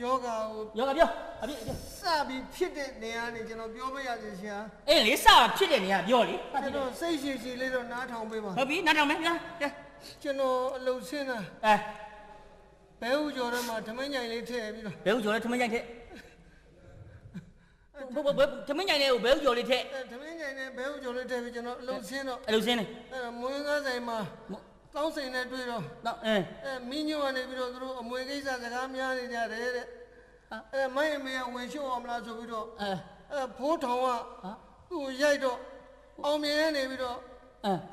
ယောဂါပြောအပြည့်စပြီးဖြစ်တဲ့နေရာနေကျွန်တော်ပြောမရစေရှင်အေးလေစဖြစ်တဲ့နေရာပြောလေကျွန်တော်စိတ်ရှည်ရှည်လေးတော့နားထောင်ပေးပါဟုတ်ပြီနားထောင်မယ်ဗျာကျွန်တော်အလုပ်ဆင်းတာဘဲဥကျော်ထဲမှာဓမင်းညိုင်လေးထည့်ပြီးတော့ဘဲဥကျော်လေးဓမင်းညိုင်ထည့်ဓမင်းညိုင်လေးကိုဘဲဥကျော်လေးထည့်ဓမင်းညိုင်နဲ့ဘဲဥကျော်လေးထည့်ပြီးကျွန်တော်အလုပ်ဆင်းတော့အလုပ်ဆင်းနေမွေးကားဆိုင်မှာတောင်းစိန်နဲ့တွေ့တော့မင်းညိုကနေပြီးတော့သူတို့အမွေကိစ္စစကားများနေကြတယ်တဲ့မိုင်းအမေကဝင်လျှော့အောင်လားဆိုပြီးတော့ဖိုးထောင်ကသူ့ရိုက်တော့အောင်မြင်နေပြီးတော့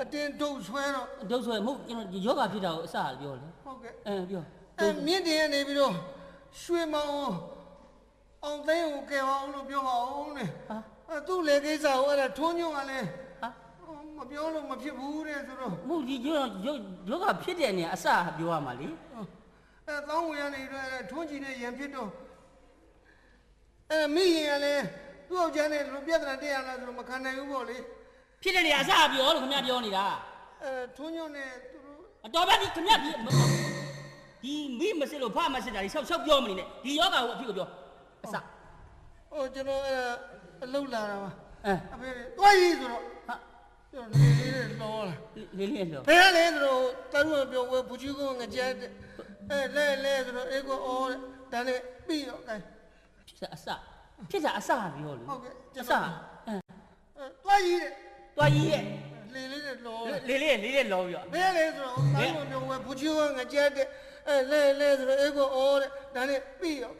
အတင်းဒုတ်ဆွဲတော့ဒုတ်ဆွဲမဟုတ်ကျွန်တော်ယောဂဖြစ်တာကိုအစပြောလေဟုတ်ကဲ့ပြောမြင့်တင်ကနေပြီးတော့ရွှေမောင်အောင်သိန်းကိုကယ်အောင်လို့ပြောပါအောင်တဲ့သူ့လေကိစ္စကိုအဲ့ဒါထွန်းညွန့်ကလည်းမပြောလို့မဖြစ်ဘူးတဲ့ဆိုတော့မဟုတ်ဒီယောဂဖြစ်တဲ့နေရာအစပြောရမှာလေတောင်းဝင်ရနေတော့ထွန်းကြည့်တဲ့ရံဖြစ်တော့မိရင်ကလည်းသူ့ယောက်ျားနဲ့လူပြဿနာတက်ရလားဆိုတော့မခံနိုင်ဘူးပေါ့လေဖြစ်တဲ့နေရာအစပြောလို့ခင်ဗျပြောနေတာထွန်းညွန့်နဲ့သူတို့တော်ပါပြီခင်ဗျဒီမိမစစ်လို့ဖမစစ်တာဒီဆောက်ပြောမနေနဲ့ဒီယောဂကိုအဖြစ်ကိုပြောအစကျွန်တော်အလုတ်လာတာပါအဖေတွားရည်ဆိုတော့ကျွန်တော်လေးလောလာလေးလောဘယ်လဲဆိုတော့တရုံပြောဝဲဘူးချီကိုငကြဲလဲဆိုတော့အေကိုအော်ဒါနဲ့ပြီးတော့အဲဖြစ်တာအစပြောလို့ဟုတ်ကဲ့အစတွားရည်ရဲ့လေးလောလေးလောပြီးတော့ဘယ်လဲဆိုတော့တရုံပြောဝဲဘူးချီကိုငကြဲလဲဆိုတော့အေကိုအော်ဒါနဲ့ပြီးတော့